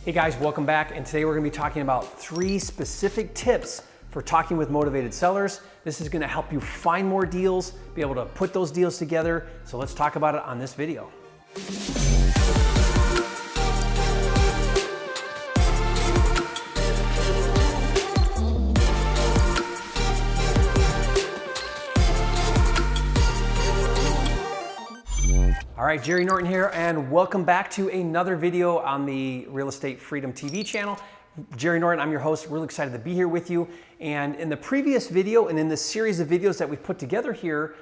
Hey guys, welcome back. And today we're gonna be talking about 3 specific tips for talking with motivated sellers. This is gonna help you find more deals, be able to put those deals together. So let's talk about it on this video. All right, Jerry Norton here, and welcome back to another video on the Real Estate Freedom TV channel. Jerry Norton, I'm your host. Really excited to be here with you. And in the previous video and in this series of videos that we've put together here,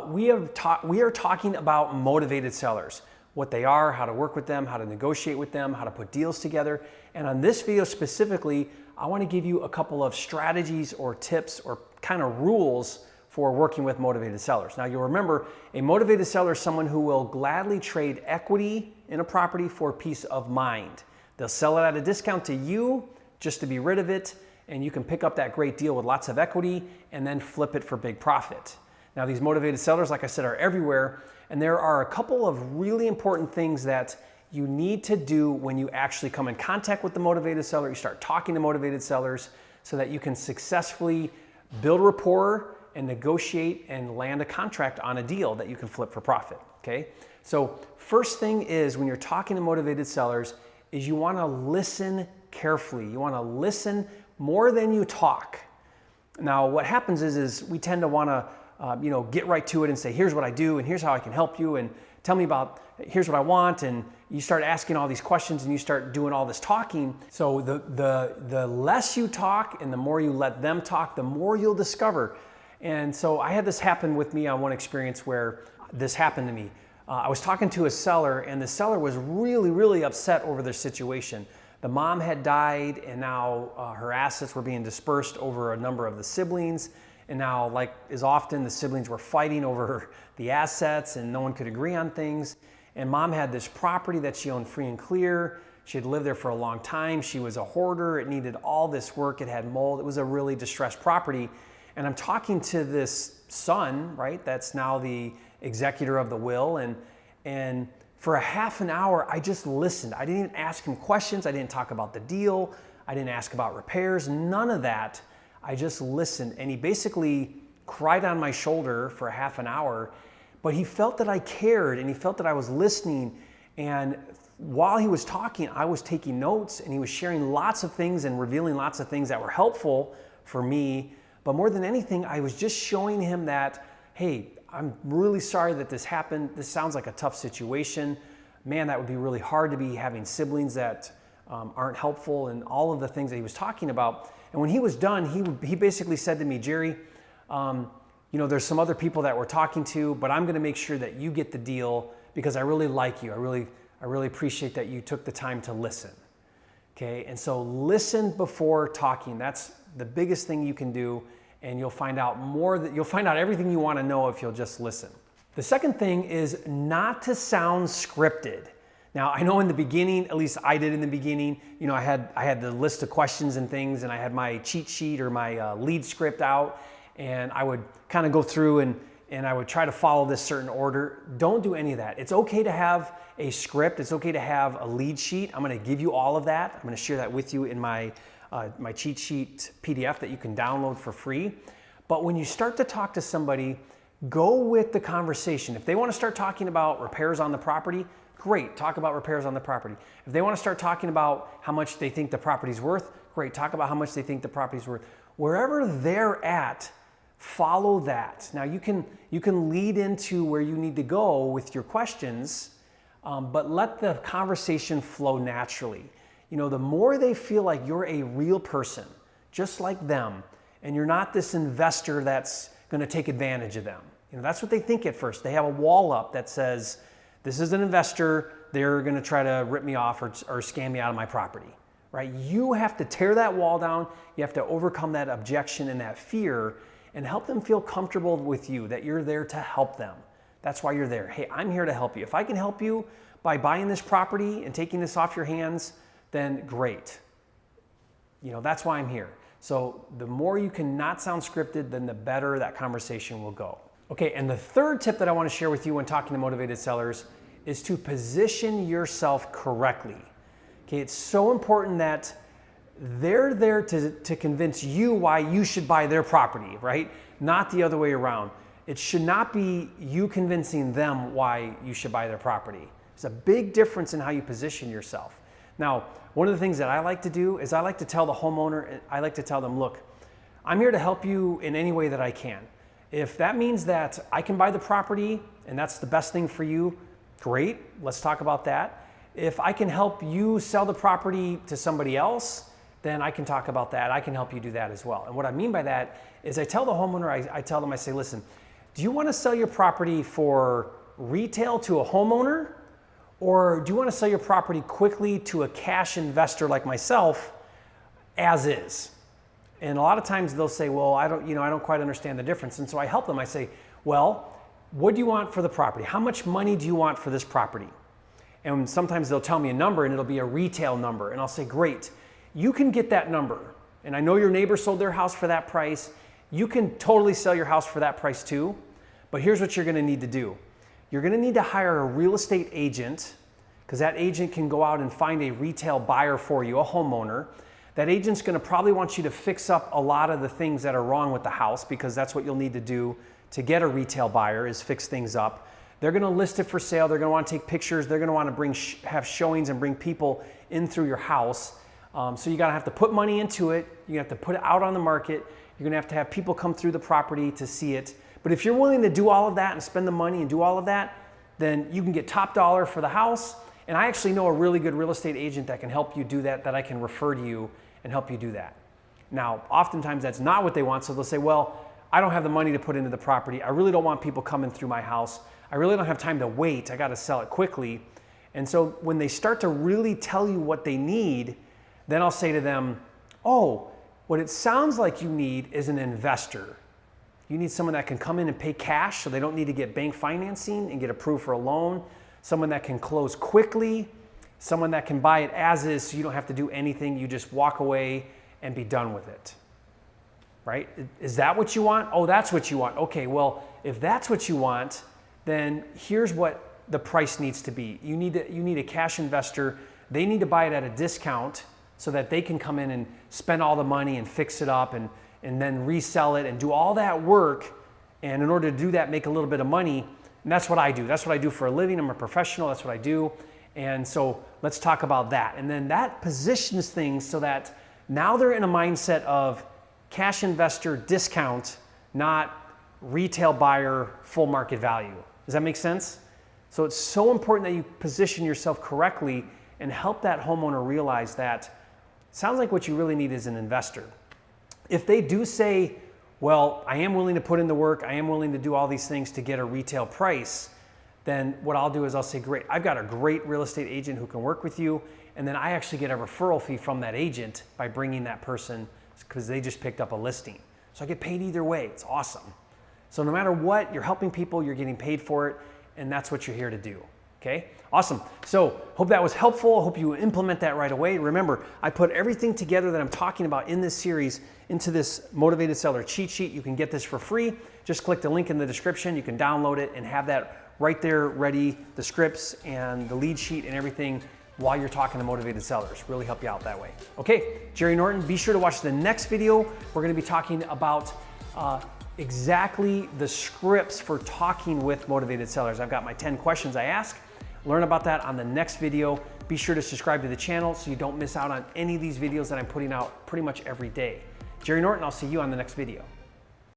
we are talking about motivated sellers, what they are, how to work with them, how to negotiate with them, how to put deals together. And on this video specifically, I want to give you a couple of strategies or tips or kind of rules for working with motivated sellers. Now you'll remember, a motivated seller is someone who will gladly trade equity in a property for peace of mind. They'll sell it at a discount to you just to be rid of it, and you can pick up that great deal with lots of equity and then flip it for big profit. Now these motivated sellers, like I said, are everywhere, and there are a couple of really important things that you need to do when you actually come in contact with the motivated seller. You start talking to motivated sellers so that you can successfully build rapport and negotiate and land a contract on a deal that you can flip for profit, okay? So first thing is, when you're talking to motivated sellers, is you wanna listen carefully. You wanna listen more than you talk. Now what happens is we tend to wanna get right to it and say, here's what I do and here's how I can help you and tell me about, here's what I want, and you start asking all these questions and you start doing all this talking. So the less you talk and the more you let them talk, the more you'll discover. And so I had this happen with me on one experience where this happened to me. I was talking to a seller, and the seller was really, really upset over their situation. The mom had died, and now her assets were being dispersed over a number of the siblings. And now, like as often, the siblings were fighting over the assets and no one could agree on things. And mom had this property that she owned free and clear. She had lived there for a long time. She was a hoarder. It needed all this work. It had mold. It was a really distressed property. And I'm talking to this son, right? That's now the executor of the will. And for a half an hour, I just listened. I didn't even ask him questions. I didn't talk about the deal. I didn't ask about repairs, none of that. I just listened. And he basically cried on my shoulder for a half an hour, but he felt that I cared and he felt that I was listening. And while he was talking, I was taking notes, and he was sharing lots of things and revealing lots of things that were helpful for me. But more than anything, I was just showing him that, hey, I'm really sorry that this happened. This sounds like a tough situation. Man, that would be really hard to be having siblings that aren't helpful, and all of the things that he was talking about. And when he was done, he basically said to me, Jerry, there's some other people that we're talking to, but I'm gonna make sure that you get the deal because I really like you. I really appreciate that you took the time to listen. Okay, and so listen before talking. That's the biggest thing you can do, and you'll find out everything you want to know if you'll just listen. The second thing is not to sound scripted. Now, I know in the beginning, at least I did in the beginning, I had the list of questions and things, and I had my cheat sheet or my lead script out, and I would kind of go through and I would try to follow this certain order. Don't do any of that. It's okay to have a script. It's okay to have a lead sheet. I'm going to give you all of that. I'm going to share that with you in my cheat sheet PDF that you can download for free. But when you start to talk to somebody, go with the conversation. If they want to start talking about repairs on the property, great, talk about repairs on the property. If they want to start talking about how much they think the property's worth, great, talk about how much they think the property's worth. Wherever they're at, follow that. Now you can lead into where you need to go with your questions, but let the conversation flow naturally. The more they feel like you're a real person, just like them, and you're not this investor that's going to take advantage of them. That's what they think at first. They have a wall up that says, this is an investor, they're going to try to rip me off or scam me out of my property, right? You have to tear that wall down. You have to overcome that objection and that fear and help them feel comfortable with you, that you're there to help them. That's why you're there. Hey, I'm here to help you. If I can help you by buying this property and taking this off your hands, then great. That's why I'm here. So the more you can not sound scripted, then the better that conversation will go. Okay, and the third tip that I want to share with you when talking to motivated sellers is to position yourself correctly. Okay, it's so important that they're there to convince you why you should buy their property, right? Not the other way around. It should not be you convincing them why you should buy their property. There's a big difference in how you position yourself. Now, one of the things that I like to do is I like to tell the homeowner, I like to tell them, look, I'm here to help you in any way that I can. If that means that I can buy the property and that's the best thing for you, great, let's talk about that. If I can help you sell the property to somebody else, then I can talk about that. I can help you do that as well. And what I mean by that is I tell the homeowner, I tell them, I say, listen, do you want to sell your property for retail to a homeowner? Or do you want to sell your property quickly to a cash investor like myself as is? And a lot of times they'll say, well, I don't quite understand the difference. And so I help them. I say, well, what do you want for the property? How much money do you want for this property? And sometimes they'll tell me a number and it'll be a retail number. And I'll say, great, you can get that number. And I know your neighbor sold their house for that price. You can totally sell your house for that price too. But here's what you're going to need to do. You're going to need to hire a real estate agent, because that agent can go out and find a retail buyer for you, a homeowner. That agent's going to probably want you to fix up a lot of the things that are wrong with the house, because that's what you'll need to do to get a retail buyer, is fix things up. They're going to list it for sale. They're going to want to take pictures. They're going to want to have showings and bring people in through your house. So you're going to have to put money into it. You're going to have to put it out on the market. You're going to have people come through the property to see it. But if you're willing to do all of that and spend the money and do all of that, then you can get top dollar for the house. And I actually know a really good real estate agent that can help you do that, that I can refer to you and help you do that. Now, oftentimes that's not what they want. So they'll say, well, I don't have the money to put into the property. I really don't want people coming through my house. I really don't have time to wait. I got to sell it quickly. And so when they start to really tell you what they need, then I'll say to them, oh, what it sounds like you need is an investor. You need someone that can come in and pay cash so they don't need to get bank financing and get approved for a loan. Someone that can close quickly. Someone that can buy it as is so you don't have to do anything. You just walk away and be done with it. Right? Is that what you want? Oh, that's what you want. Okay, well, if that's what you want, then here's what the price needs to be. You need a cash investor. They need to buy it at a discount so that they can come in and spend all the money and fix it up and then resell it and do all that work. And in order to do that, make a little bit of money. And that's what I do. That's what I do for a living. I'm a professional. That's what I do. And so let's talk about that. And then that positions things so that now they're in a mindset of cash investor discount, not retail buyer full market value. Does that make sense? So it's so important that you position yourself correctly and help that homeowner realize that it sounds like what you really need is an investor. If they do say, well, I am willing to put in the work, I am willing to do all these things to get a retail price, then what I'll do is I'll say, great, I've got a great real estate agent who can work with you. And then I actually get a referral fee from that agent by bringing that person, because they just picked up a listing. So I get paid either way. It's awesome. So no matter what, you're helping people, you're getting paid for it, and that's what you're here to do. Okay? Awesome. So hope that was helpful. I hope you implement that right away. Remember, I put everything together that I'm talking about in this series into this Motivated Seller cheat sheet. You can get this for free. Just click the link in the description. You can download it and have that right there ready, the scripts and the lead sheet and everything while you're talking to motivated sellers. Really help you out that way. Okay, Jerry Norton, be sure to watch the next video. We're gonna be talking about exactly the scripts for talking with motivated sellers. I've got my 10 questions I ask. Learn about that on the next video. Be sure to subscribe to the channel so you don't miss out on any of these videos that I'm putting out pretty much every day. Jerry Norton, I'll see you on the next video.